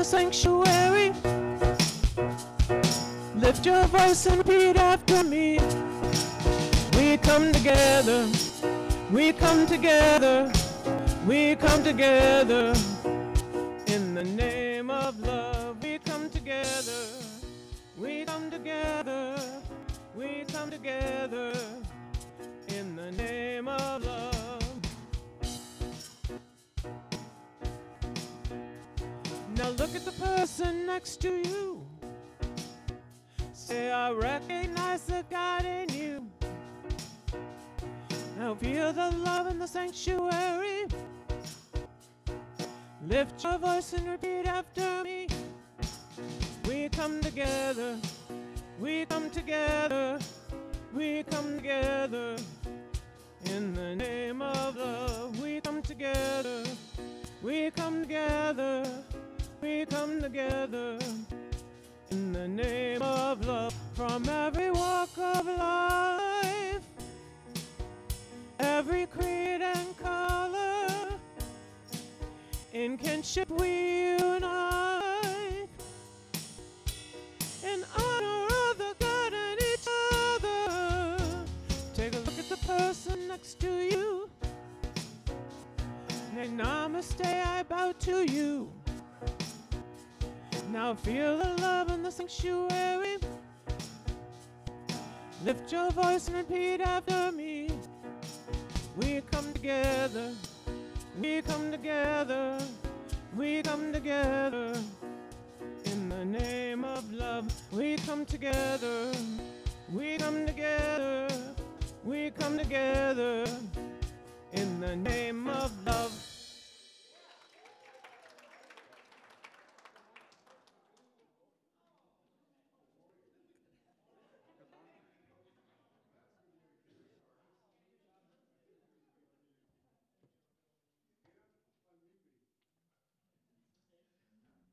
the sanctuary. Lift your voice and repeat after me. We come together, we come together, we come together in the name of love. We come together, we come together, we come together in the name of love. Now look at the person next to you. Say, I recognize the God in you. Now feel the love in the sanctuary. Lift your voice and repeat after me. We come together, we come together, we come together in the name of love. We come together, we come together, we come together in the name of love. From every walk of life, every creed and color, in kinship we unite, in honor of the God and each other. Take a look at the person next to you. Hey, namaste, I bow to you. Now feel the love in the sanctuary. Lift your voice and repeat after me. We come together, we come together, we come together in the name of love. We come together, we come together, we come together in the name of love.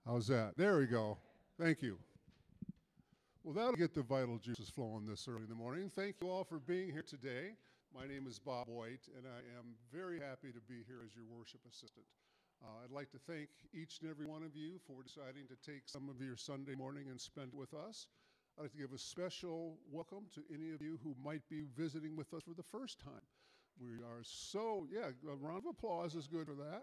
How's that? There we go. Thank you. Well, that'll get the vital juices flowing this early in the morning. Thank you all for being here today. My name is Bob White, and I am very happy to be here as your worship assistant. I'd like to thank each and every one of you for deciding to take some of your Sunday morning and spend it with us. I'd like to give a special welcome to any of you who might be visiting with us for the first time. We are so, a round of applause is good for that.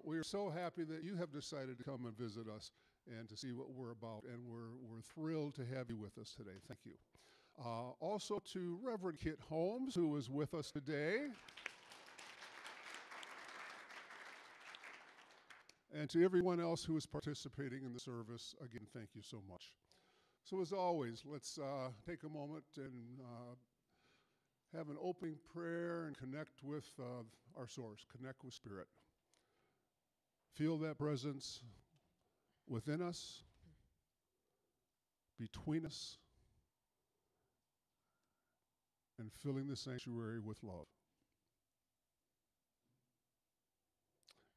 We are so happy that you have decided to come and visit us and to see what we're about, and we're thrilled to have you with us today. Thank you. Also to Reverend Kit Holmes, who is with us today. And to everyone else who is participating in the service, again, thank you so much. So as always, let's take a moment and have an opening prayer and connect with our source, connect with Spirit. Feel that presence within us, between us, and filling the sanctuary with love.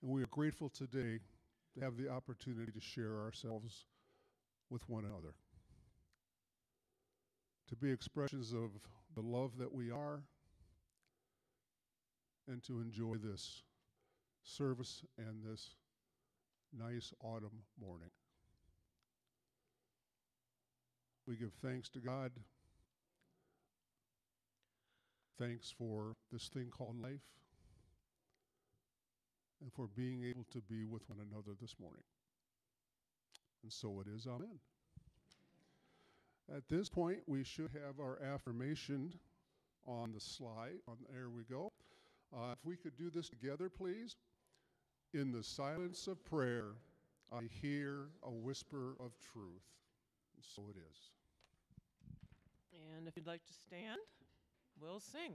And we are grateful today to have the opportunity to share ourselves with one another, to be expressions of the love that we are, and to enjoy this service and this nice autumn morning. We give thanks to God. Thanks for this thing called life, and for being able to be with one another this morning. And so it is, amen. At this point, we should have our affirmation on the slide. There we go. If we could do this together, please. In the silence of prayer, I hear a whisper of truth. And so it is. And if you'd like to stand, we'll sing.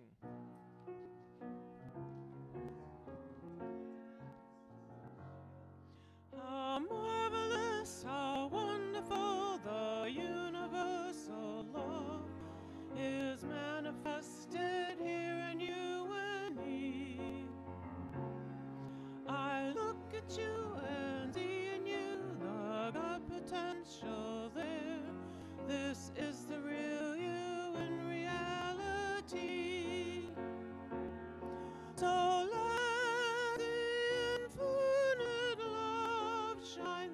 How marvelous, how wonderful, the universal love is manifested here in you and me. I look at you and see in you the God potential there. This is the real you in reality. So let the infinite love shine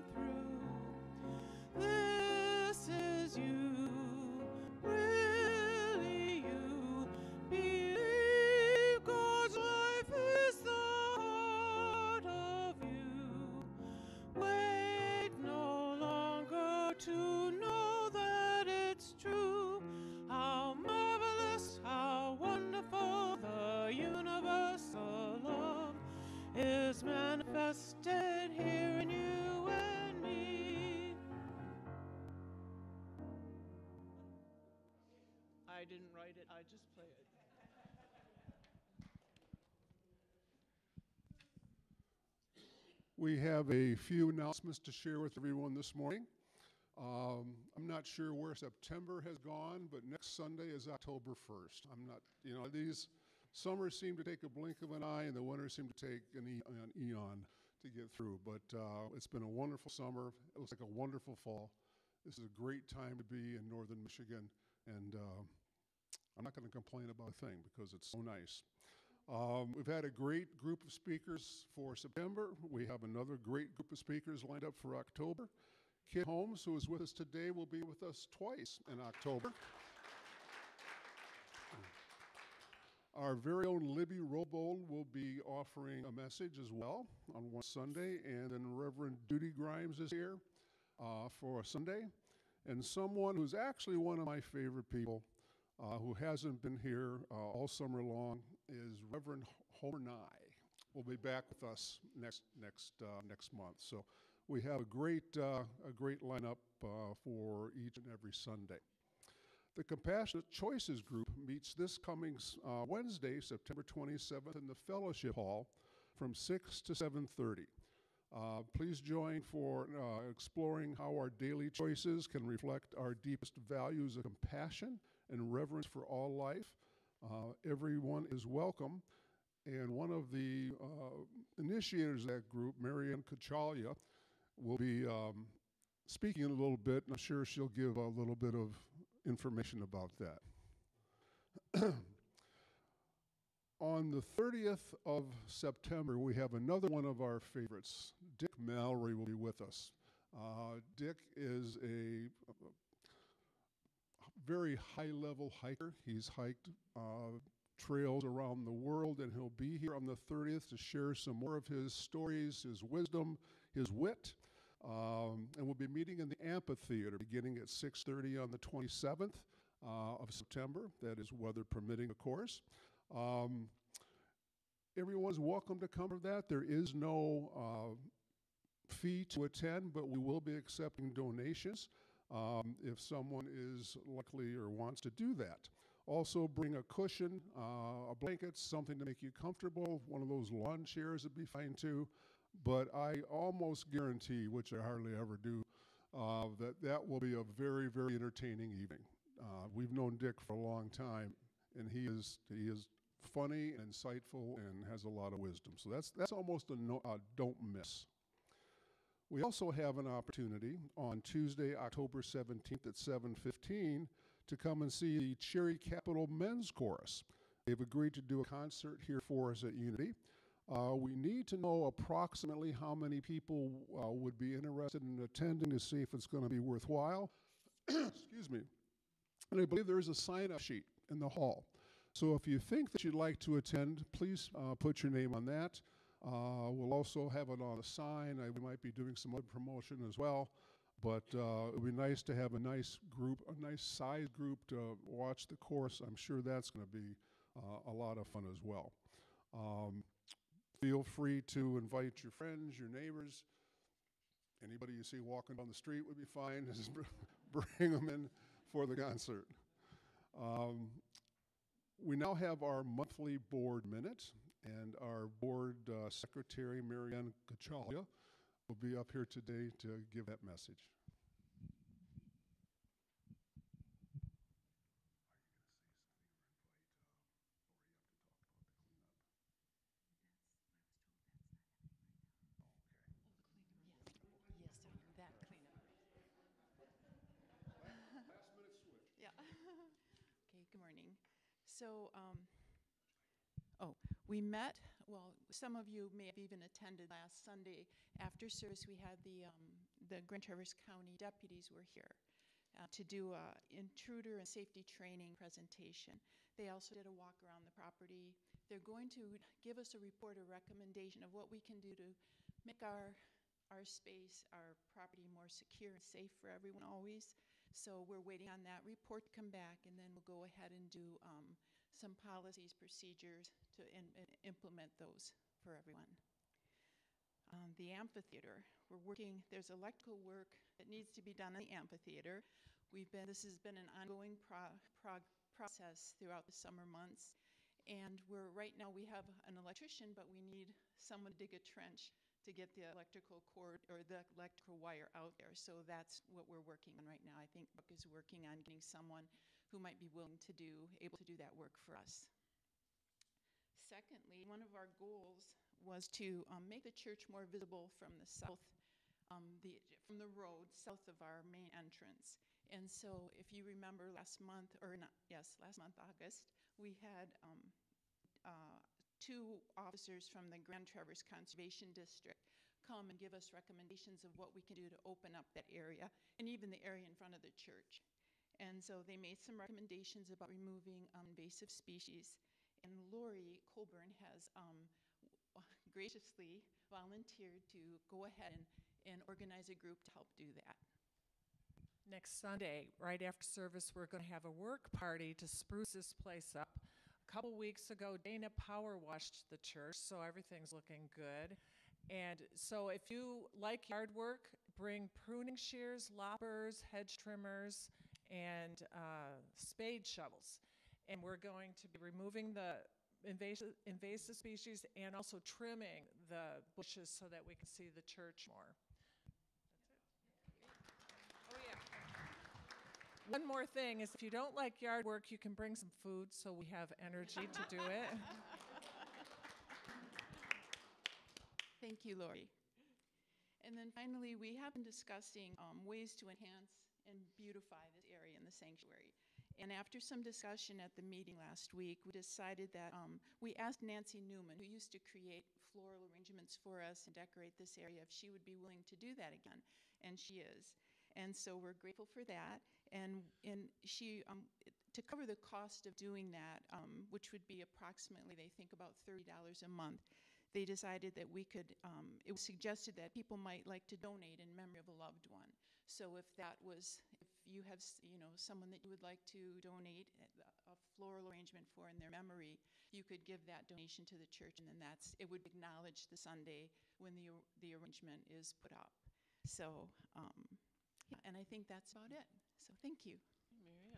didn't write it. I just play it. We have a few announcements to share with everyone this morning. I'm not sure where September has gone, but next Sunday is October 1st. I'm not, these summers seem to take a blink of an eye, and the winters seem to take an eon to get through. But it's been a wonderful summer. It looks like a wonderful fall. This is a great time to be in northern Michigan, and I'm not going to complain about a thing because it's so nice. We've had a great group of speakers for September. We have another great group of speakers lined up for October. Kit Holmes, who is with us today, will be with us twice in October. Our very own Libby Robold will be offering a message as well on one Sunday, and then Reverend Judy Grimes is here for a Sunday. And someone who's actually one of my favorite people, who hasn't been here all summer long, is Reverend Homer Nye. Will be back with us next month. So we have a great lineup for each and every Sunday. The Compassionate Choices Group meets this coming Wednesday, September 27th, in the Fellowship Hall from 6 to 7:30. Please join for exploring how our daily choices can reflect our deepest values of compassion and reverence for all life. Everyone is welcome. And one of the initiators of that group, Marianne Kachalia, will be speaking a little bit, and I'm sure she'll give a little bit of information about that. On the 30th of September, we have another one of our favorites. Dick Mallory will be with us. Dick is a very high-level hiker. He's hiked trails around the world, and he'll be here on the 30th to share some more of his stories, his wisdom, his wit. And we'll be meeting in the amphitheater beginning at 6:30 on the 27th of September. That is weather permitting, of course. Everyone's welcome to come to that. There is no fee to attend, but we will be accepting donations if someone is likely or wants to do that. Also bring a cushion, a blanket, something to make you comfortable. One of those lawn chairs would be fine too. But I almost guarantee, which I hardly ever do, that will be a very, very entertaining evening. We've known Dick for a long time, and he is funny and insightful and has a lot of wisdom. So that's almost a don't miss. We also have an opportunity on Tuesday, October 17th at 7:15 to come and see the Cherry Capital Men's Chorus. They've agreed to do a concert here for us at Unity. We need to know approximately how many people would be interested in attending to see if it's going to be worthwhile. Excuse me. And I believe there is a sign-up sheet in the hall. So if you think that you'd like to attend, please put your name on that. We'll also have it on a sign. We might be doing some other promotion as well. But it would be nice to have a nice group, a nice size group to watch the course. I'm sure that's going to be a lot of fun as well. Feel free to invite your friends, your neighbors. Anybody you see walking down the street would be fine. Just bring them in for the concert. We now have our monthly board minute, and our board secretary, Marianne Kachalia, will be up here today to give that message. So, we met, well, some of you may have even attended last Sunday. After service, we had the Grand Traverse County deputies were here to do a intruder and safety training presentation. They also did a walk around the property. They're going to give us a report, a recommendation of what we can do to make our space, our property more secure and safe for everyone always. So we're waiting on that report to come back, and then we'll go ahead and do some policies, procedures to implement those for everyone. The amphitheater, we're working, there's electrical work that needs to be done in the amphitheater. This has been an ongoing process throughout the summer months. And right now we have an electrician, but we need someone to dig a trench to get the electrical cord or the electrical wire out there. So that's what we're working on right now. I think Brooke is working on getting someone who might be able to do that work for us. Secondly, one of our goals was to make the church more visible from the south, from the road south of our main entrance. And so if you remember last month, August, we had two officers from the Grand Traverse Conservation District come and give us recommendations of what we can do to open up that area, and even the area in front of the church. And so they made some recommendations about removing invasive species. And Lori Colburn has graciously volunteered to go ahead and organize a group to help do that. Next Sunday, right after service, we're going to have a work party to spruce this place up. A couple weeks ago, Dana power washed the church, so everything's looking good. And so if you like yard work, bring pruning shears, loppers, hedge trimmers, and spade shovels. And we're going to be removing the invasive species and also trimming the bushes so that we can see the church more. One more thing is if you don't like yard work, you can bring some food so we have energy to do it. Thank you, Lori. And then finally, we have been discussing ways to enhance and beautify this area in the sanctuary. And after some discussion at the meeting last week, we decided that we asked Nancy Newman, who used to create floral arrangements for us and decorate this area, if she would be willing to do that again. And she is. And so we're grateful for that. And she, to cover the cost of doing that, which would be approximately, they think, about $30 a month, they decided that we could, it was suggested that people might like to donate in memory of a loved one. So if you have, someone that you would like to donate a floral arrangement for in their memory, you could give that donation to the church, and then it would acknowledge the Sunday when the arrangement is put up. So, yeah, and I think that's about it. So thank you. Marianne.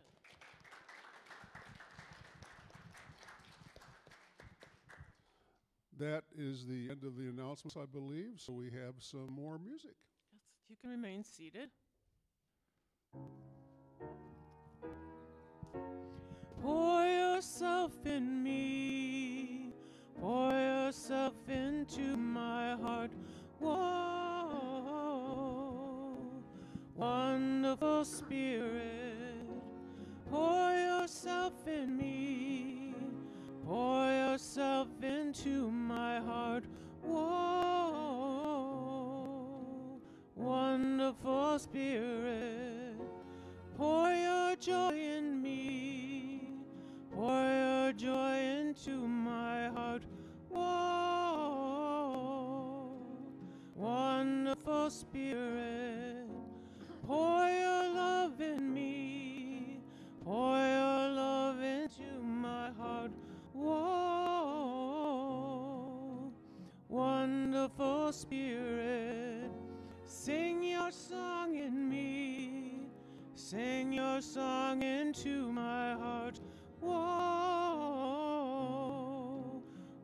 That is the end of the announcements, I believe, so we have some more music. Yes, you can remain seated. Pour yourself in me, pour yourself into my heart. Whoa, wonderful Spirit, pour yourself in me, pour yourself into my heart. Whoa, wonderful Spirit, pour your joy in me, pour your joy into my heart. Whoa, wonderful Spirit, pour your love in me, pour your love into my heart. Whoa, wonderful Spirit, sing your song in me, sing your song into my heart. Whoa,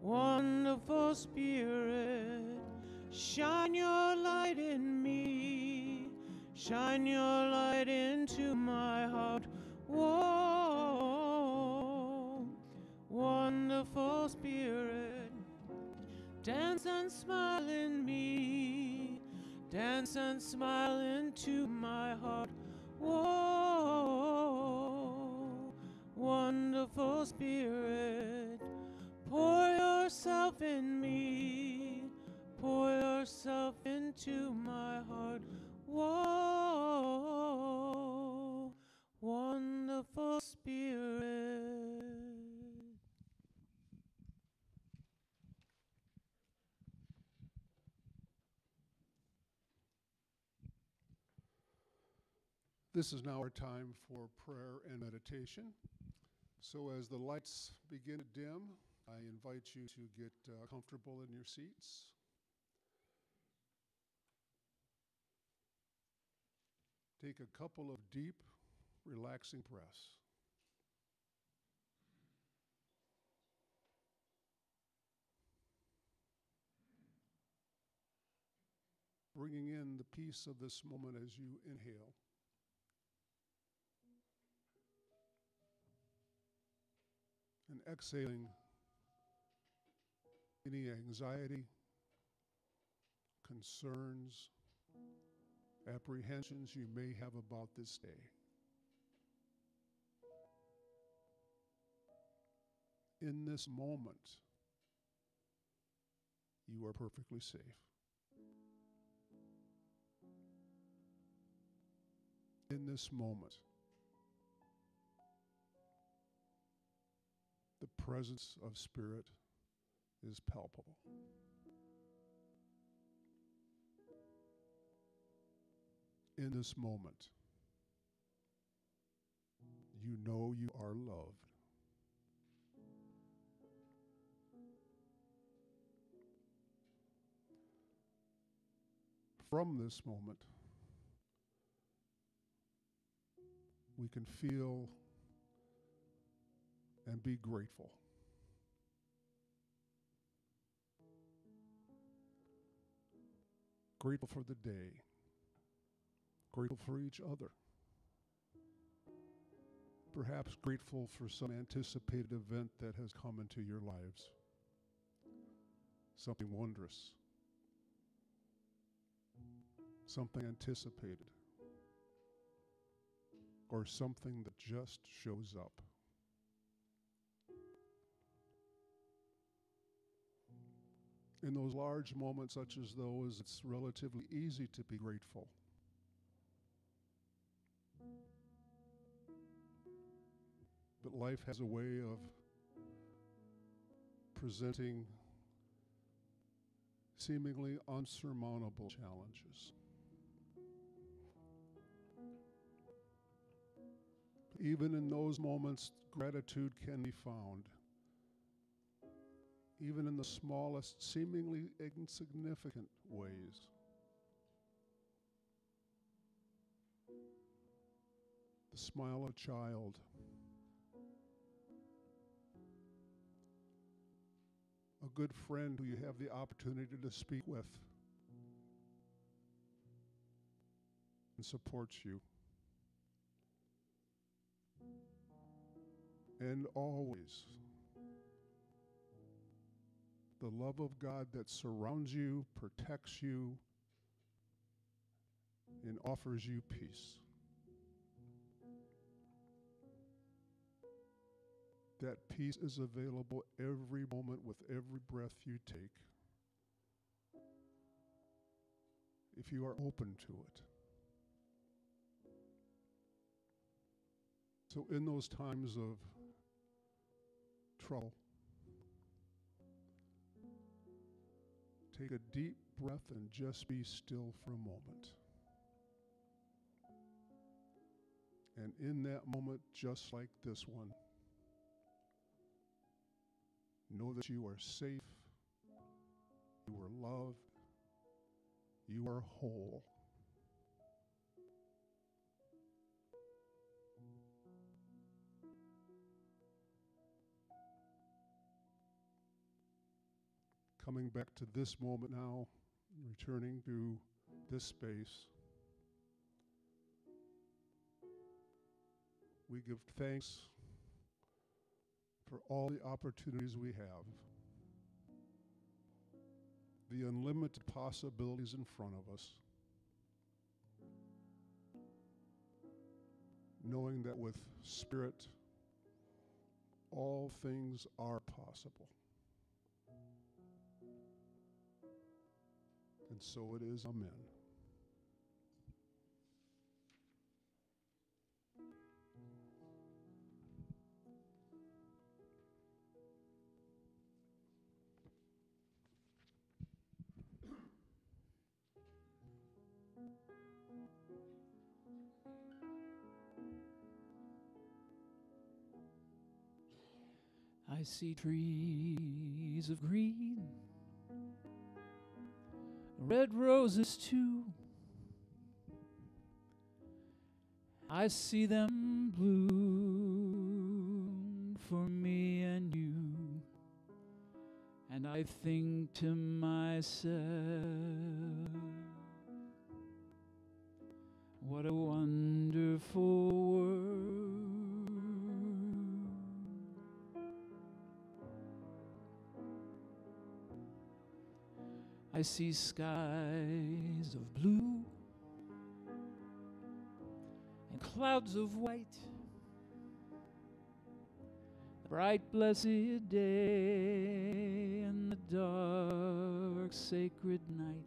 wonderful Spirit, shine your light in me, shine your light into my heart. Whoa, wonderful Spirit, dance and smile in me, dance and smile into my heart. Whoa, wonderful Spirit, pour yourself in me, pour yourself into my heart. Whoa, wonderful Spirit. This is now our time for prayer and meditation. So as the lights begin to dim, I invite you to get comfortable in your seats. Take a couple of deep, relaxing breaths. bringing in the peace of this moment as you inhale. And exhaling any anxiety, concerns, apprehensions you may have about this day. In this moment, you are perfectly safe. In this moment, the presence of Spirit is palpable. In this moment, you know you are loved. From this moment, we can feel and be grateful. Grateful for the day. Grateful for each other. Perhaps grateful for some anticipated event that has come into your lives. Something wondrous. Something anticipated. Or something that just shows up. In those large moments such as those, it's relatively easy to be grateful. But life has a way of presenting seemingly unsurmountable challenges. Even in those moments, gratitude can be found. Even in the smallest, seemingly insignificant ways. The smile of a child. A good friend who you have the opportunity to speak with and supports you. And always, the love of God that surrounds you, protects you, and offers you peace. That peace is available every moment with every breath you take, if you are open to it. So in those times of trouble, take a deep breath and just be still for a moment. And in that moment, just like this one, know that you are safe, you are loved, you are whole. Coming back to this moment now, returning to this space, we give thanks for all the opportunities we have, the unlimited possibilities in front of us, knowing that with Spirit, all things are possible. And so it is, amen. I see trees of green, red roses too. I see them bloom for me and you. And I think to myself, What a wonderful world. I see skies of blue and clouds of white. A bright, blessed day and the dark, sacred night.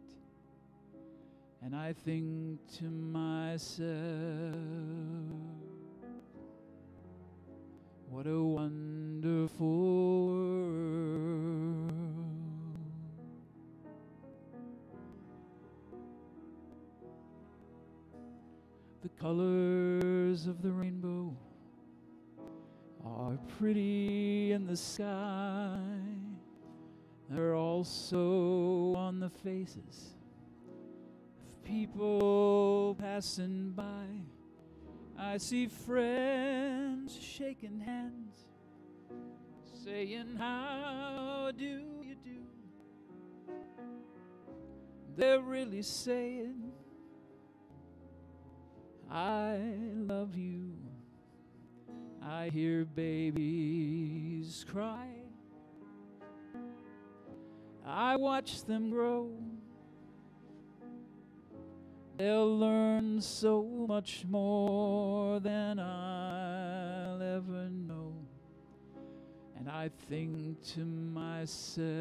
And I think to myself, what a wonderful world. The colors of the rainbow are pretty in the sky. They're also on the faces people passing by. I see friends shaking hands, saying, how do you do? They're really saying, I love you. I hear babies cry. I watch them grow. They'll learn so much more than I'll ever know. And I think to myself,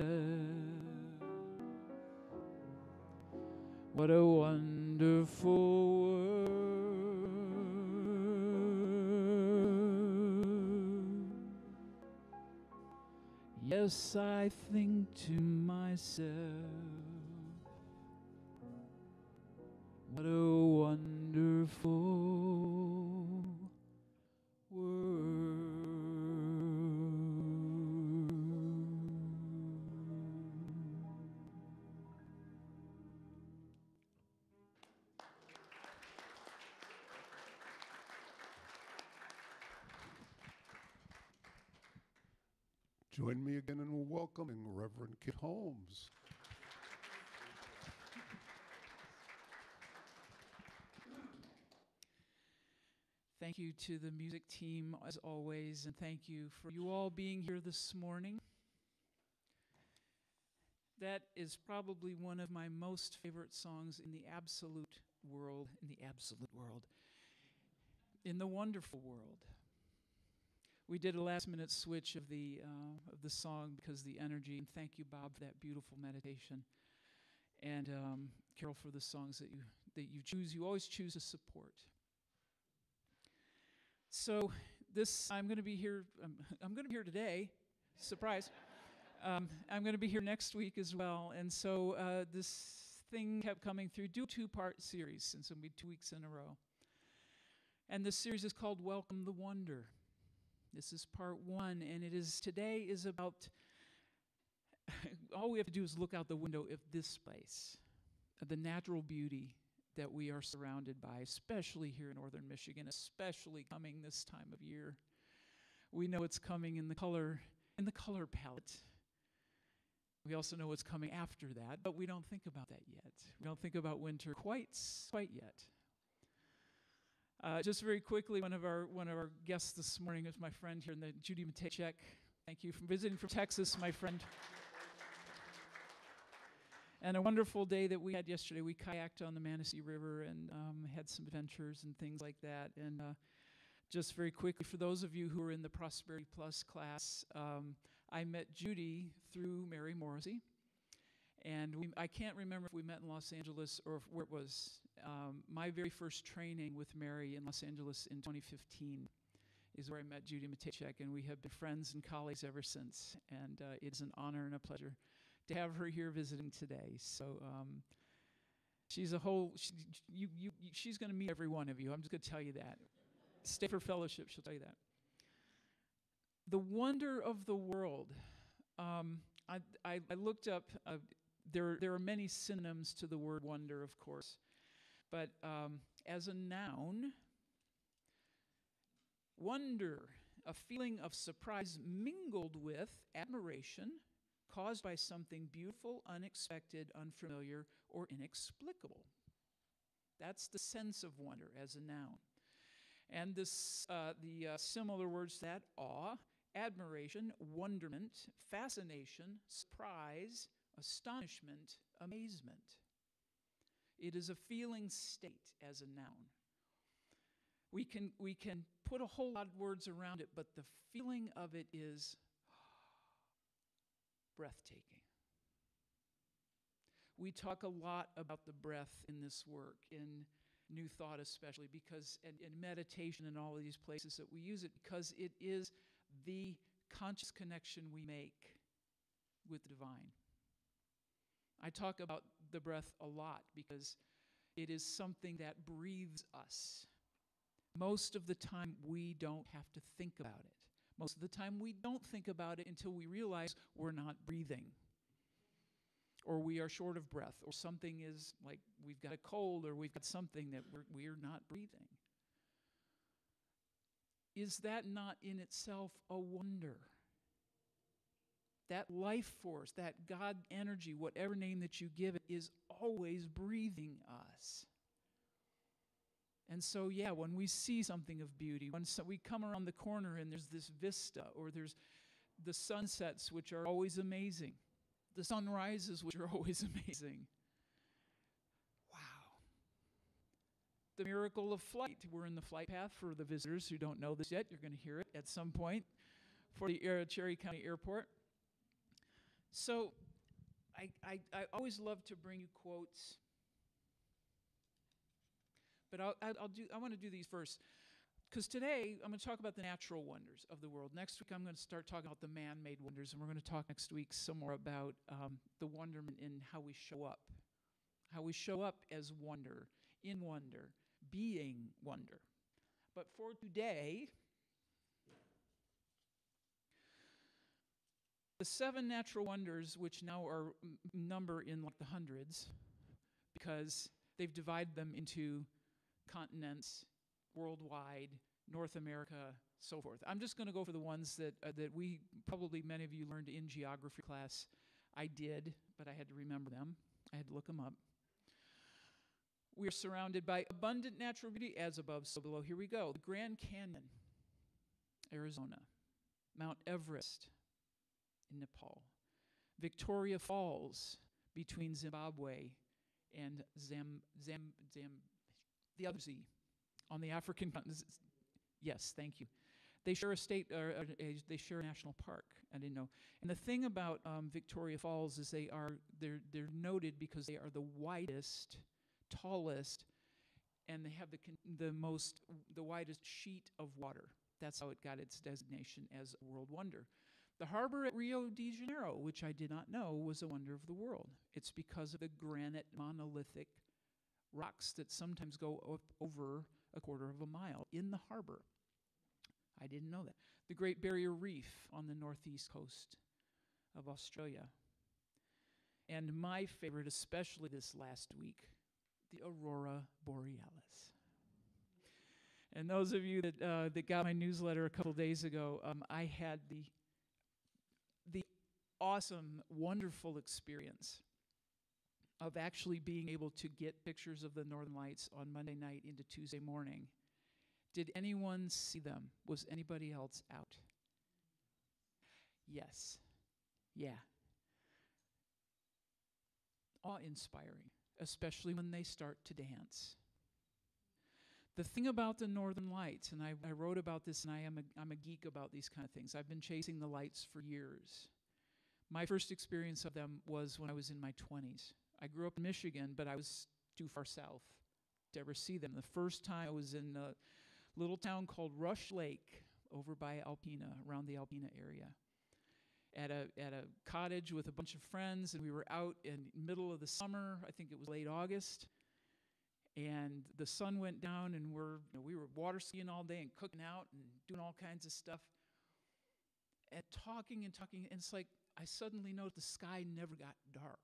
what a wonderful world. Yes, I think to myself, what a wonderful world. Join me again in welcoming Reverend Kit Holmes. Thank you to the music team, as always, and thank you for you all being here this morning. That is probably one of my most favorite songs in the absolute world, in the wonderful world. We did a last-minute switch of the song because of the energy, and thank you, Bob, for that beautiful meditation, and Carol for the songs that you choose. You always choose to support. So I'm going to be here. I'm going to be here today. Surprise! I'm going to be here next week as well. And so this thing kept coming through. Do a 2-part series, and so it'll be 2 weeks in a row. And this series is called Welcome the Wonder. This is part 1, and today is about. All we have to do is look out the window of this place, of the natural beauty that we are surrounded by, especially here in northern Michigan, especially coming this time of year. We know it's coming in the color palette. We also know what's coming after that, but we don't think about that yet. We don't think about winter quite yet. Just very quickly, one of our guests this morning is my friend here, Judy Matejcek. Thank you for visiting from Texas, my friend. And a wonderful day that we had yesterday. We kayaked on the Manistee River and had some adventures and things like that. And just very quickly, for those of you who are in the Prosperity Plus class, I met Judy through Mary Morrissey. And I can't remember if we met in Los Angeles or where it was. My very first training with Mary in Los Angeles in 2015 is where I met Judy Matejcek, and we have been friends and colleagues ever since. And it's an honor and a pleasure to have her here visiting today. So she's going to meet every one of you. I'm just going to tell you that. Stay for fellowship, she'll tell you that. The wonder of the world. I looked up, there are many synonyms to the word wonder, of course. But as a noun, wonder, a feeling of surprise mingled with admiration, caused by something beautiful, unexpected, unfamiliar, or inexplicable. That's the sense of wonder as a noun. And the similar words to that: awe, admiration, wonderment, fascination, surprise, astonishment, amazement. It is a feeling state as a noun. We can put a whole lot of words around it, but the feeling of it is breathtaking. We talk a lot about the breath in this work, in New Thought especially, because and in meditation and all of these places that we use it, because it is the conscious connection we make with the divine. I talk about the breath a lot because it is something that breathes us. Most of the time, we don't have to think about it. Most of the time, we don't think about it until we realize we're not breathing, or we are short of breath, or something is like we've got a cold, or we've got something that we're not breathing. Is that not in itself a wonder? That life force, that God energy, whatever name that you give it, is always breathing us. And so, yeah, when we see something of beauty, when we come around the corner and there's this vista, or there's the sunsets, which are always amazing, the sunrises, which are always amazing. Wow. The miracle of flight. We're in the flight path for the visitors who don't know this yet. You're going to hear it at some point for the Cherry County Airport. So I always love to bring you quotes, but I want to do these first, because today I'm going to talk about the natural wonders of the world. Next week I'm going to start talking about the man-made wonders, and we're going to talk next week some more about the wonderment in how we show up as wonder, in wonder, being wonder. But for today, the 7 natural wonders, which now are number in like the hundreds, because they've divided them into continents, worldwide, North America, so forth. I'm just going to go for the ones that we, probably many of you learned in geography class. I did, but I had to remember them. I had to look them up. We are surrounded by abundant natural beauty, as above, so below. Here we go. The Grand Canyon, Arizona. Mount Everest in Nepal. Victoria Falls between Zimbabwe and the other Z on the African continent. Yes, thank you. They share a state, they share a national park. I didn't know. And the thing about Victoria Falls is they're noted because they are the widest, tallest, and they have the widest sheet of water. That's how it got its designation as a world wonder. The harbor at Rio de Janeiro, which I did not know, was a wonder of the world. It's because of the granite monolithic rocks that sometimes go up over a quarter of a mile in the harbor. I didn't know that. The Great Barrier Reef on the northeast coast of Australia. And my favorite, especially this last week, the Aurora Borealis. And those of you that got my newsletter a couple days ago, I had the awesome, wonderful experience of actually being able to get pictures of the Northern Lights on Monday night into Tuesday morning. Did anyone see them? Was anybody else out? Yes. Yeah. Awe-inspiring, especially when they start to dance. The thing about the Northern Lights, and I wrote about this, and I'm a geek about these kind of things. I've been chasing the lights for years. My first experience of them was when I was in my 20s. I grew up in Michigan, but I was too far south to ever see them. The first time I was in a little town called Rush Lake over by Alpena, around the Alpena area, at a cottage with a bunch of friends, and we were out in the middle of the summer. I think it was late August, and the sun went down, and we were water skiing all day and cooking out and doing all kinds of stuff, and talking, and it's like I suddenly noticed the sky never got dark.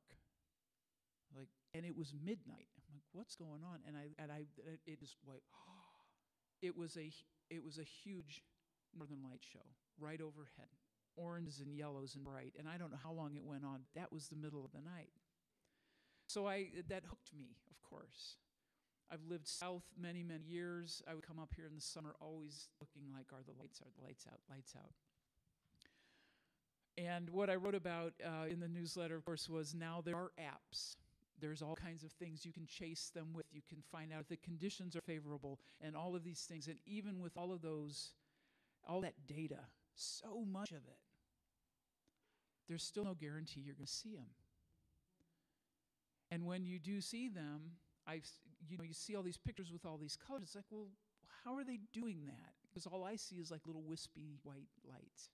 And it was midnight. I'm like, what's going on? It just like, it was a huge Northern Light show right overhead, oranges and yellows and bright. And I don't know how long it went on. That was the middle of the night. So that hooked me, of course. I've lived south many, many years. I would come up here in the summer always looking like, are the lights out, lights out. And what I wrote about in the newsletter, of course, was now there are apps. There's all kinds of things you can chase them with. You can find out if the conditions are favorable and all of these things. And even with all of those, all that data, so much of it, there's still no guarantee you're going to see them. And when you do see them, you see all these pictures with all these colors. It's like, well, how are they doing that? Because all I see is like little wispy white lights.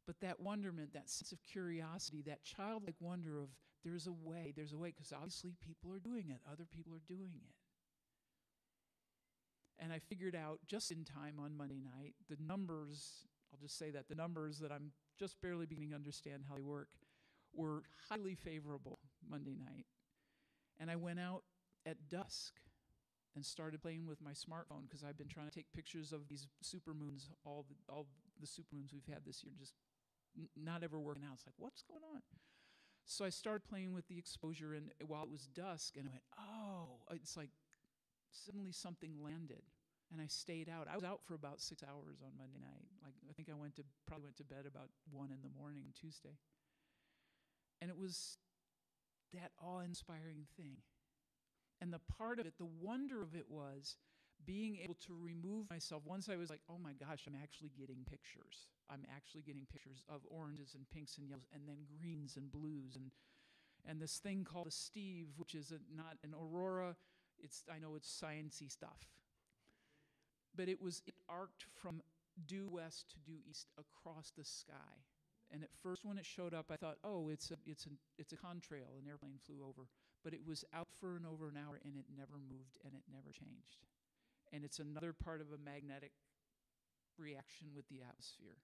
But that wonderment, that sense of curiosity, that childlike wonder of there's a way, because obviously people are doing it. Other people are doing it. And I figured out just in time on Monday night, the numbers, I'll just say that, the numbers that I'm just barely beginning to understand how they work, were highly favorable Monday night. And I went out at dusk and started playing with my smartphone because I've been trying to take pictures of these supermoons, all the supermoons we've had this year, just not ever working out. It's like, what's going on? So I started playing with the exposure, and while it was dusk, and I went, oh, it's like suddenly something landed, and I stayed out. I was out for about 6 hours on Monday night. Like I think I probably went to bed about 1 in the morning on Tuesday. And it was that awe-inspiring thing. And the part of it, the wonder of it was being able to remove myself. Once I was like, oh my gosh, I'm actually getting pictures. I'm actually getting pictures of oranges and pinks and yellows and then greens and blues and this thing called a Steve, which is not an aurora. I know it's sciencey stuff. But it arced from due west to due east across the sky. And at first when it showed up, I thought, oh, it's a contrail, an airplane flew over. But it was out for over an hour, and it never moved, and it never changed. And it's another part of a magnetic reaction with the atmosphere.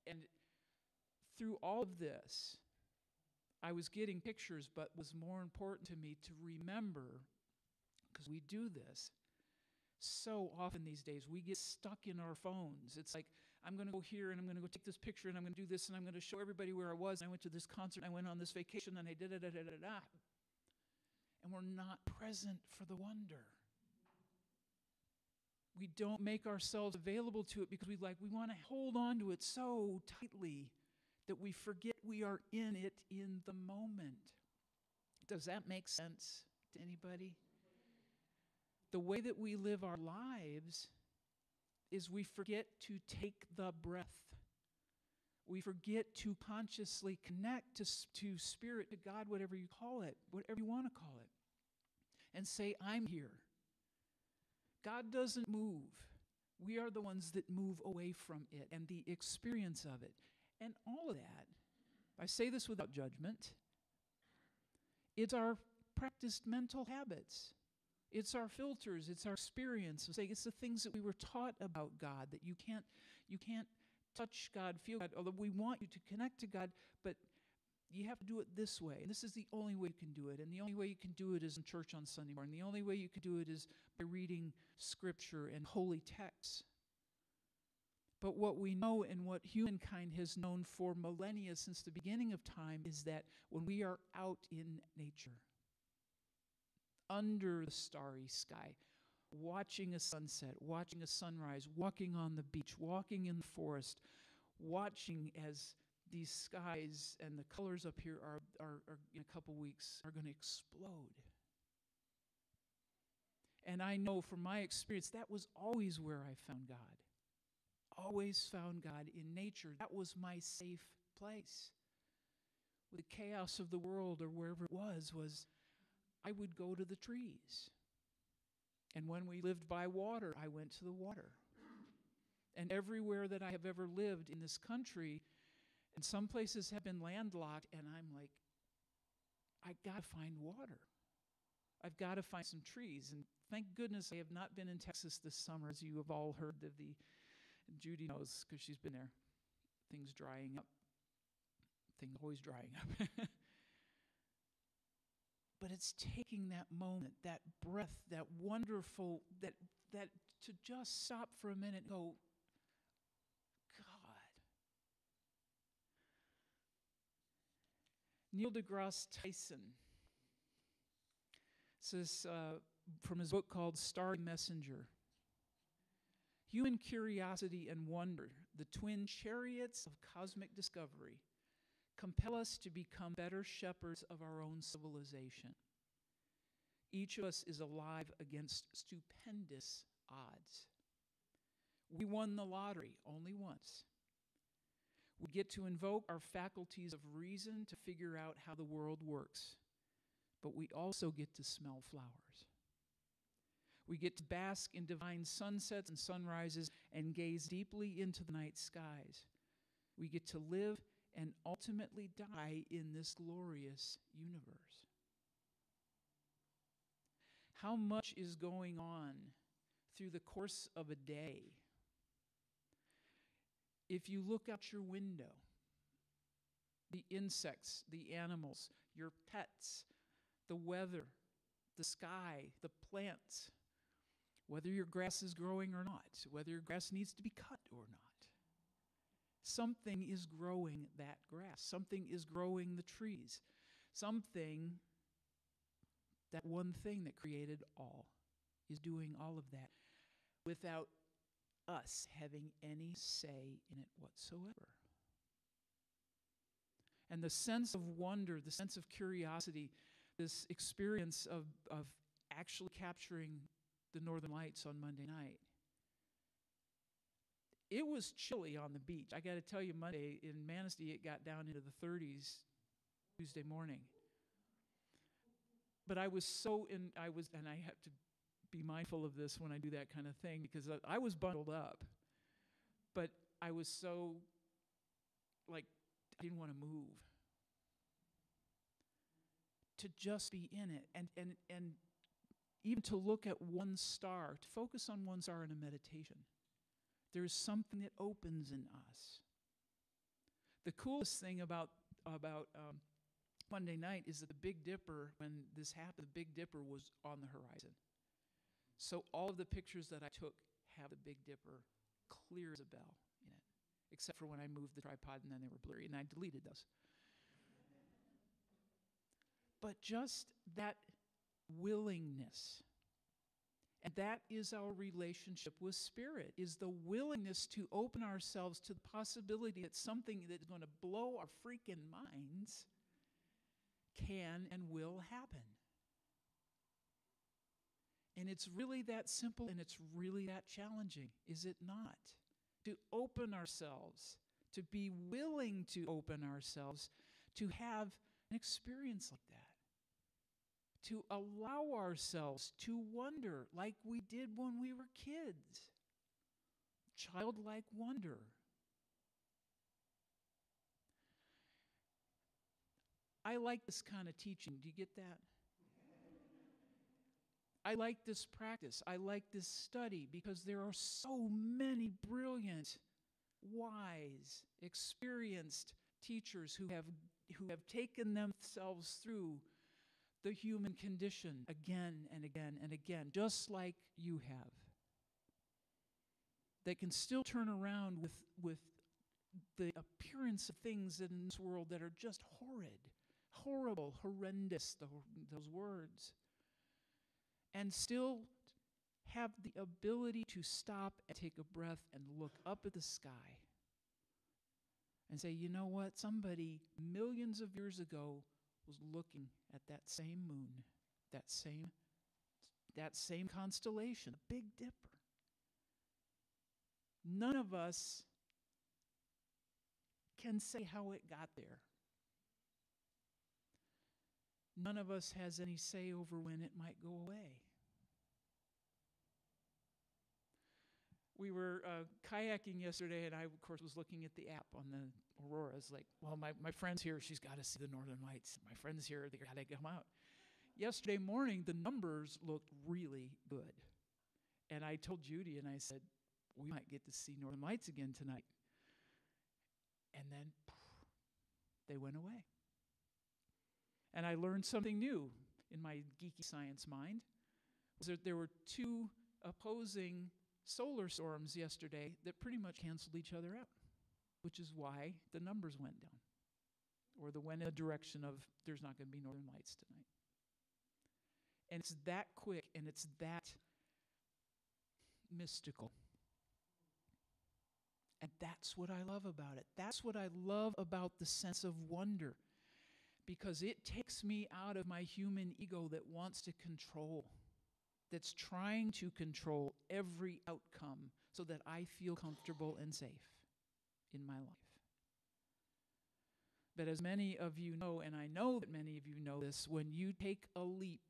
And through all of this, I was getting pictures, but was more important to me to remember, because we do this so often these days, we get stuck in our phones. It's like, I'm going to go here, and I'm going to go take this picture, and I'm going to do this, and I'm going to show everybody where I was, and I went to this concert, and I went on this vacation, and I did it, and we're not present for the wonder. We don't make ourselves available to it because we want to hold on to it so tightly that we forget we are in it in the moment. Does that make sense to anybody? The way that we live our lives is we forget to take the breath. We forget to consciously connect to spirit, to God, whatever you call it, whatever you want to call it, and say, I'm here. God doesn't move. We are the ones that move away from it and the experience of it. And all of that, I say this without judgment, it's our practiced mental habits. It's our filters, it's our experience. It's the things that we were taught about God, that you can't touch God, feel God, although we want you to connect to God, but you have to do it this way. And this is the only way you can do it. And the only way you can do it is in church on Sunday morning. The only way you can do it is by reading scripture and holy texts. But what we know and what humankind has known for millennia since the beginning of time is that when we are out in nature, under the starry sky, watching a sunset, watching a sunrise, walking on the beach, walking in the forest, watching as these skies and the colors up here are in a couple weeks are going to explode. And I know from my experience that was always where I found God. Always found God in nature. That was my safe place. With the chaos of the world or wherever it was I would go to the trees. And when we lived by water, I went to the water. And everywhere that I have ever lived in this country, and some places have been landlocked, and I'm like, I got to find water. I've got to find some trees. And thank goodness I have not been in Texas this summer, as you have all heard of Judy knows because she's been there. Things drying up. Things always drying up. But it's taking that moment, that breath, that wonderful, that to just stop for a minute and go, God. Neil deGrasse Tyson This is from his book called Starry Messenger. Human curiosity and wonder, the twin chariots of cosmic discovery, compel us to become better shepherds of our own civilization. Each of us is alive against stupendous odds. We won the lottery only once. We get to invoke our faculties of reason to figure out how the world works, but we also get to smell flowers. We get to bask in divine sunsets and sunrises and gaze deeply into the night skies. We get to live and ultimately die in this glorious universe. How much is going on through the course of a day? If you look out your window, the insects, the animals, your pets, the weather, the sky, the plants, whether your grass is growing or not, whether your grass needs to be cut or not. Something is growing that grass. Something is growing the trees. Something, that one thing that created all, is doing all of that without us having any say in it whatsoever. And the sense of wonder, the sense of curiosity, this experience of actually capturing the Northern Lights on Monday night. It was chilly on the beach. I got to tell you, Monday in Manistee, it got down into the 30s Tuesday morning. But I was and I have to be mindful of this when I do that kind of thing, because I was bundled up. But I was so, I didn't want to move. To just be in it, and even to look at one star, to focus on one star in a meditation. There's something that opens in us. The coolest thing about Monday night is that the Big Dipper, when this happened, the Big Dipper was on the horizon. So all of the pictures that I took have the Big Dipper clear as a bell in it, except for when I moved the tripod and then they were blurry, and I deleted those. But just that willingness, and that is our relationship with Spirit, is the willingness to open ourselves to the possibility that something that is going to blow our freaking minds can and will happen. And it's really that simple, and it's really that challenging, is it not? To open ourselves, to be willing to open ourselves, to have an experience like that. To allow ourselves to wonder like we did when we were kids. Childlike wonder. I like this kind of teaching. Do you get that? I like this practice. I like this study because there are so many brilliant, wise, experienced teachers who have taken themselves through the human condition again and again and again, just like you have. They can still turn around with the appearance of things in this world that are just horrid, horrible, horrendous, those words, and still have the ability to stop and take a breath and look up at the sky and say, you know what, somebody millions of years ago was looking at that same moon, that same constellation, the Big Dipper. None of us can say how it got there. None of us has any say over when it might go away. We were kayaking yesterday, and I, of course, was looking at the app on the Aurora. It's like, well, my friend's here. She's got to see the Northern Lights. My friend's here. They got to come out. Yesterday morning, the numbers looked really good. And I told Judy, and I said, we might get to see Northern Lights again tonight. And then they went away. And I learned something new in my geeky science mind. Was that there were two opposing solar storms yesterday that pretty much canceled each other out, which is why the numbers went down, or went in the direction of there's not going to be Northern Lights tonight. And it's that quick and it's that mystical. And that's what I love about it. That's what I love about the sense of wonder, because it takes me out of my human ego that wants to control, that's trying to control every outcome so that I feel comfortable and safe in my life. But as many of you know, and I know that many of you know this, when you take a leap,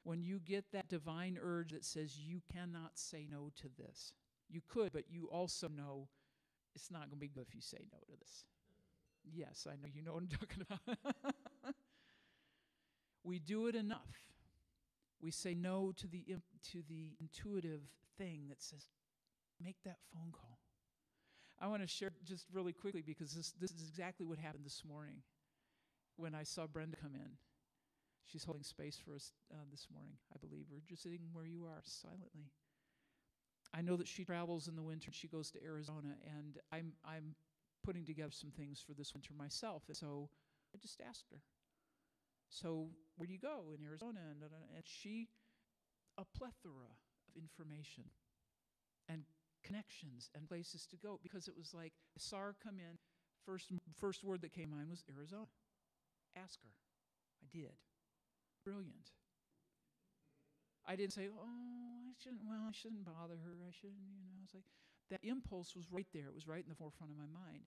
when you get that divine urge that says you cannot say no to this. You could, but you also know it's not going to be good if you say no to this. Yes, I know you know what I'm talking about. We do it enough. We say no to the intuitive thing that says, make that phone call. I want to share just really quickly, because this is exactly what happened this morning when I saw Brenda come in. She's holding space for us this morning, I believe. We're just sitting where you are, silently. I know that she travels in the winter. She goes to Arizona, and I'm putting together some things for this winter myself. And so I just asked her, so where do you go in Arizona? And she, a plethora of information and connections and places to go, because it was like, I saw her come in, first word that came to mind was Arizona. Ask her. I did. Brilliant. I didn't say, I shouldn't bother her. I shouldn't, It's like, that impulse was right there. It was right in the forefront of my mind.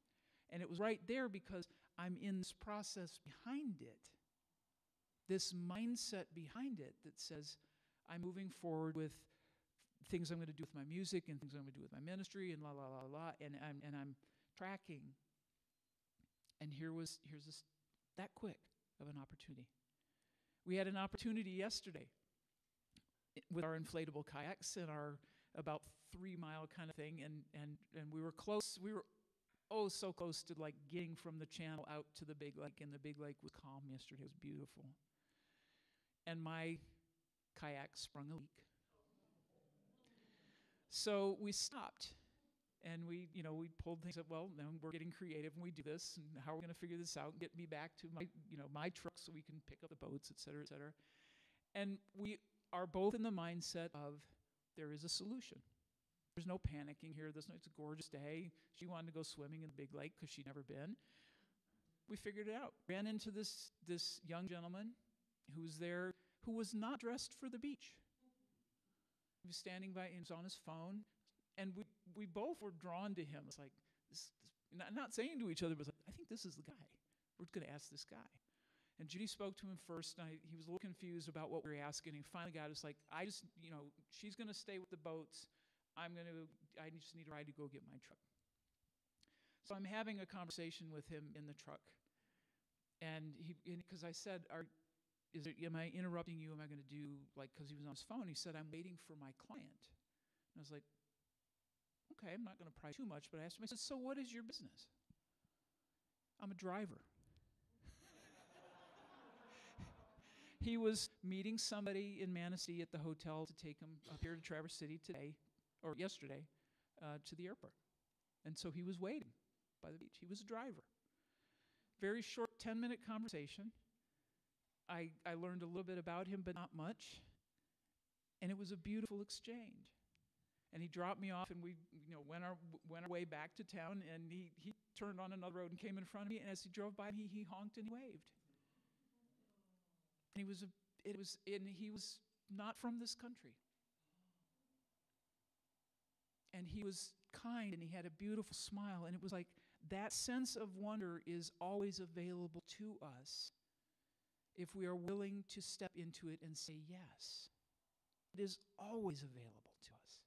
And it was right there because I'm in this process behind it, this mindset behind it that says, I'm moving forward with things I'm going to do with my music and things I'm going to do with my ministry and and I'm tracking. And here's this that quick of an opportunity. We had an opportunity yesterday with our inflatable kayaks and our about 3-mile kind of thing, and we were close. We were so close to like getting from the channel out to the big lake, and the big lake was calm yesterday. It was beautiful. And my kayak sprung a leak. So we stopped, and we pulled things up. Well, now we're getting creative, and we do this, and how are we going to figure this out and get me back to my truck so we can pick up the boats, et cetera, et cetera. And we are both in the mindset of there is a solution. There's no panicking here. It's a gorgeous day. She wanted to go swimming in the big lake because she'd never been. We figured it out. Ran into this young gentleman who was there, who was not dressed for the beach. He was standing by, he was on his phone, and we both were drawn to him. It's like, this not saying to each other, but like, I think this is the guy. We're going to ask this guy. And Judy spoke to him first, and he was a little confused about what we were asking. And he finally got us like, she's going to stay with the boats. I just need a ride to go get my truck. So I'm having a conversation with him in the truck. And because I said, am I interrupting you? Am I going to do, because he was on his phone, he said, I'm waiting for my client. And I was like, okay, I'm not going to pry too much, but I asked him, I said, so what is your business? I'm a driver. He was meeting somebody in Manistee at the hotel to take him up here to Traverse City yesterday, to the airport. And so he was waiting by the beach. He was a driver. Very short 10-minute conversation. I learned a little bit about him, but not much. And it was a beautiful exchange. And he dropped me off, and we went our way back to town, and he turned on another road and came in front of me, and as he drove by me, he honked and he waved. And he was not from this country. And he was kind, and he had a beautiful smile, and it was like that sense of wonder is always available to us if we are willing to step into it and say yes. It is always available to us.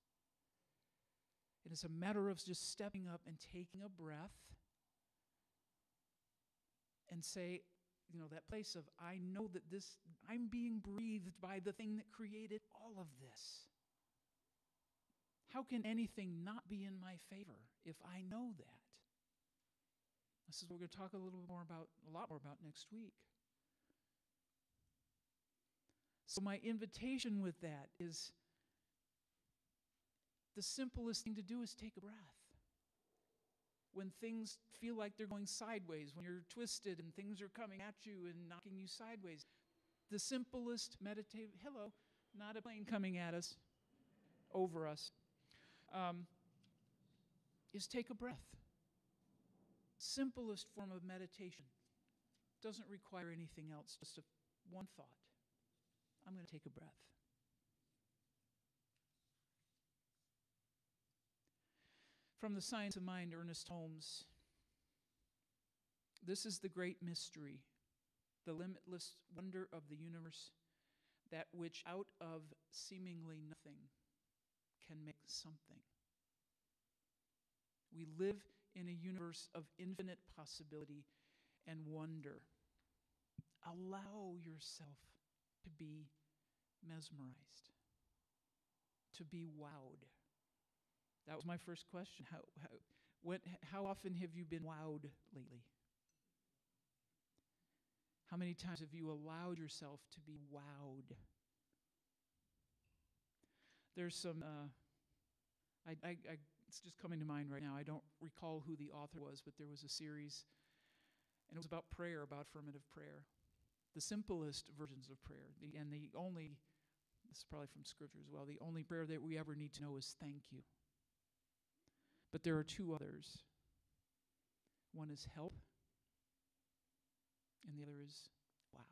It is a matter of just stepping up and taking a breath and say, that place of, I know that I'm being breathed by the thing that created all of this. How can anything not be in my favor if I know that? This is what we're going to talk a lot more about next week. So my invitation with that is, the simplest thing to do is take a breath. When things feel like they're going sideways, when you're twisted and things are coming at you and knocking you sideways, the simplest meditative, hello, not a plane coming at us, over us, is take a breath. Simplest form of meditation. Doesn't require anything else, just one thought. I'm going to take a breath. From The Science of Mind, Ernest Holmes. This is the great mystery, the limitless wonder of the universe, that which out of seemingly nothing can make something. We live in a universe of infinite possibility and wonder. Allow yourself to be mesmerized, to be wowed. That was my first question. How often have you been wowed lately? How many times have you allowed yourself to be wowed? There's some, it's just coming to mind right now. I don't recall who the author was, but there was a series, and it was about prayer, about affirmative prayer. The simplest versions of prayer, and the only, this is probably from Scripture as well, the only prayer that we ever need to know is thank you. But there are two others. One is help, and the other is wow.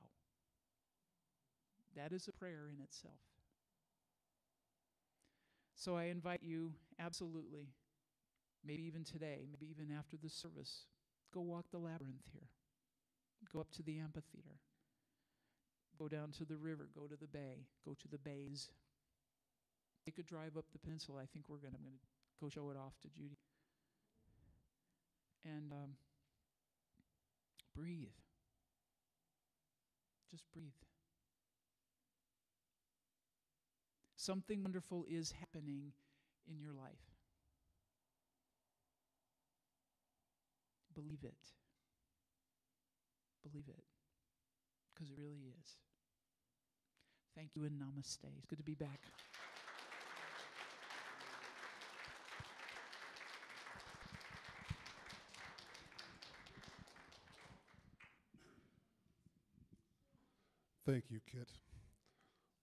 That is a prayer in itself. So I invite you, absolutely, maybe even today, maybe even after the service, go walk the labyrinth here. Go up to the amphitheater. Go down to the river, go to the bay, go to the bays. Take a drive up the peninsula. I think I'm going to go show it off to Judy. And breathe. Just breathe. Something wonderful is happening in your life. Believe it. Believe it. Because it really is. Thank you and namaste. It's good to be back. Thank you, Kit.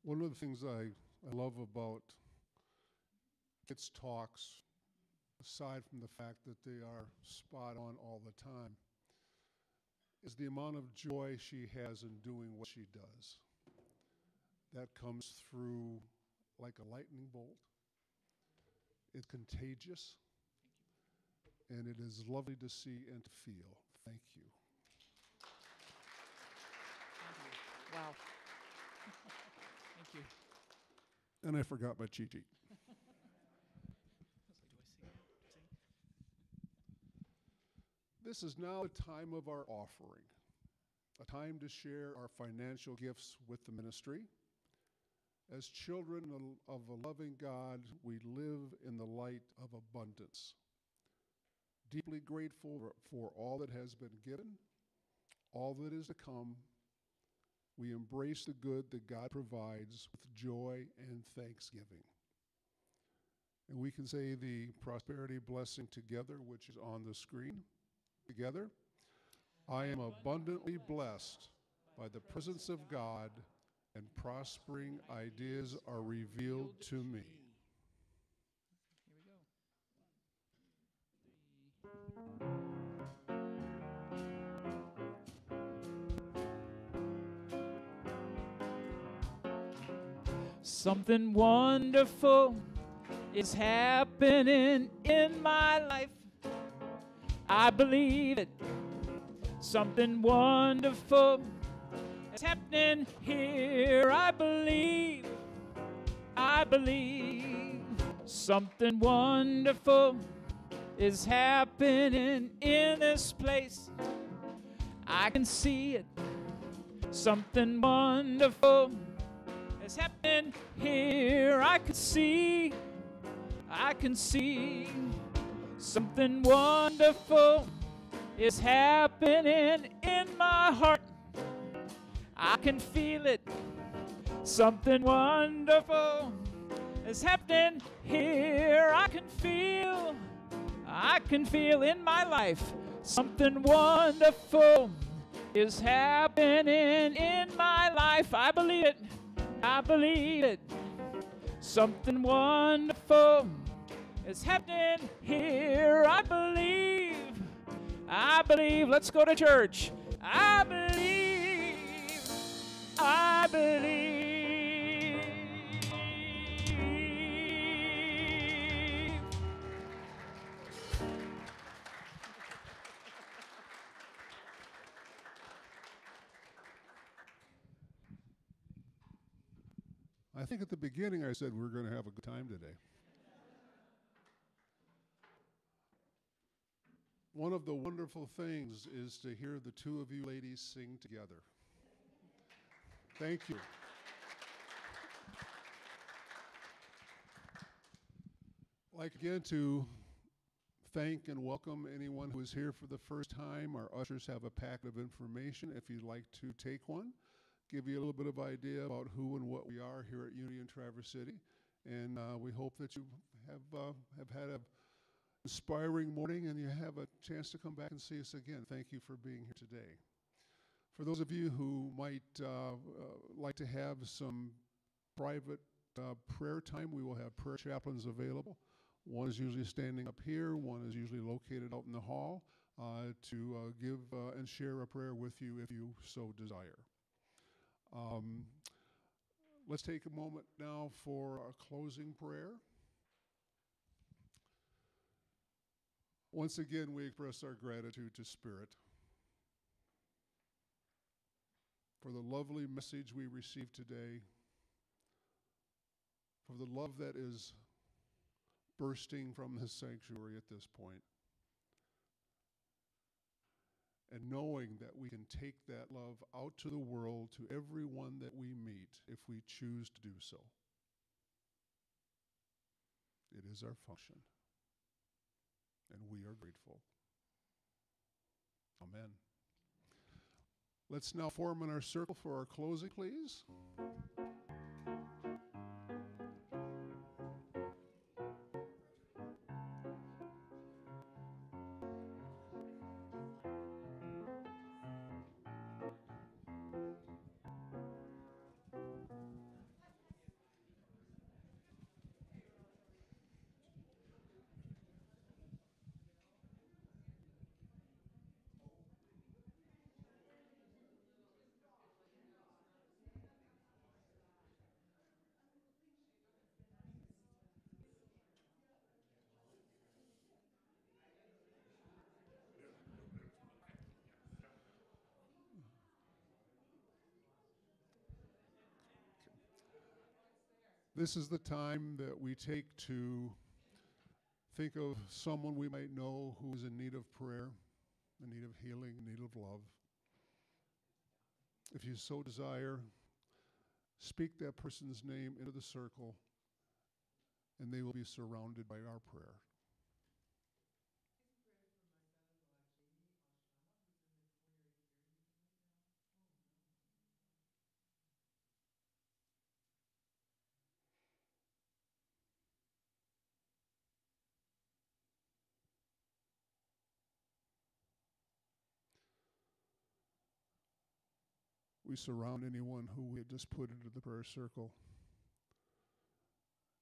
One of the things I love about Kit's talks, aside from the fact that they are spot on all the time, is the amount of joy she has in doing what she does. That comes through like a lightning bolt. It's contagious, and it is lovely to see and to feel. Thank you. Wow. Thank you. And I forgot my cheat sheet. This is now a time of our offering, a time to share our financial gifts with the ministry. As children of a loving God, we live in the light of abundance. Deeply grateful for all that has been given, all that is to come. We embrace the good that God provides with joy and thanksgiving. And we can say the prosperity blessing together, which is on the screen. Together, I am abundantly blessed by the presence of God, and prospering ideas are revealed to me. Something wonderful is happening in my life. I believe it. Something wonderful is happening here. I believe. Something wonderful is happening in this place. I can see it. Something wonderful is happening here. I can see. Something wonderful is happening in my heart. I can feel it. Something wonderful is happening here. I can feel in my life. Something wonderful is happening in my life. I believe it. I believe it. Something wonderful is happening here. I believe. I believe. Let's go to church. I believe. I believe. I think at the beginning I said we were going to have a good time today. One of the wonderful things is to hear the two of you ladies sing together. Thank you. I'd like again to thank and welcome anyone who is here for the first time. Our ushers have a packet of information if you'd like to take one. Give you a little bit of idea about who and what we are here at Unity in Traverse City. And we hope that you have had an inspiring morning and you have a chance to come back and see us again. Thank you for being here today. For those of you who might like to have some private prayer time, we will have prayer chaplains available. One is usually standing up here, one is usually located out in the hall to give and share a prayer with you if you so desire. Let's take a moment now for a closing prayer. Once again, we express our gratitude to Spirit for the lovely message we received today, for the love that is bursting from this sanctuary at this point, and knowing that we can take that love out to the world, to everyone that we meet, if we choose to do so. It is our function, and we are grateful. Amen. Let's now form in our circle for our closing, please. This is the time that we take to think of someone we might know who is in need of prayer, in need of healing, in need of love. If you so desire, speak that person's name into the circle, and they will be surrounded by our prayer. We surround anyone who we had just put into the prayer circle,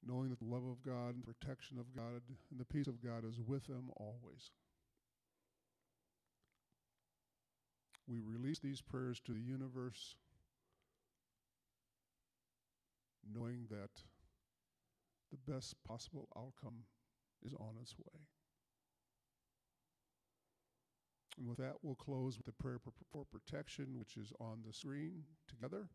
knowing that the love of God and the protection of God and the peace of God is with them always. We release these prayers to the universe, knowing that the best possible outcome is on its way. And with that, we'll close with the prayer for protection, which is on the screen together.